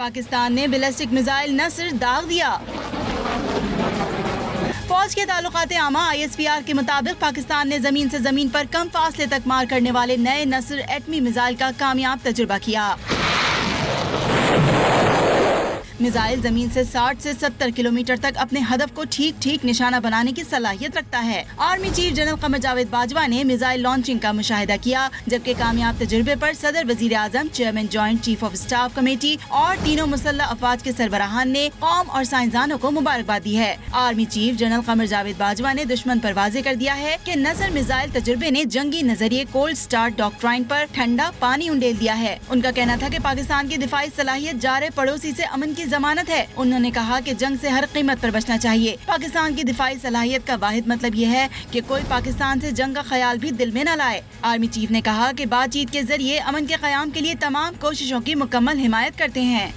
पाकिस्तान ने ballistic missile नस्र दाग दिया। फौज के ताल्लुकात आमा ISPR के मुताबिक पाकिस्तान ने जमीन से जमीन पर कम फासले तक मार करने वाले नए नस्र एटमी मिसाइल का कामयाब तजुर्बा किया। मिसाइल जमीन से 60 से 70 किलोमीटर तक अपने हदफ को ठीक ठीक निशाना बनाने की सलाहियत रखता है। Army chief general Qamar Javed Bajwa ने मिसाइल लॉन्चिंग का मुशाहिदा किया, जबकि कामयाब तजुर्बे पर सदर वजीर आजम, chairman joint chief of staff committee और तीनों मुसल्लह अफवाज के सरबराहान ने कौम और साइंसदानों को मुबारकबाद दी है। Army chief general Qamar Javed Bajwa ने दुश्मन पर वाज़ेह कर दिया है कि नसर मिसाइल तजुर्बे ने जंगी नजरिए कोल्ड स्टार्ट डॉक्ट्राइन पर ठंडा पानी उंडेल दिया है। उनका कहना था कि पाकिस्तान की दिफाई सलाहियत जारे पड़ोसी से अमन की जमानत है। उन्होंने कहा कि जंग से हर कीमत पर बचना चाहिए। पाकिस्तान की दिफाई सलाहियत का वाहिद मतलब ये है कि कोई पाकिस्तान से जंग का ख्याल भी दिल में न लाए। आर्मी चीफ ने कहा कि बातचीत के जरिए अमन के क़याम के लिए तमाम कोशिशों की मुकम्मल हिमायत करते हैं।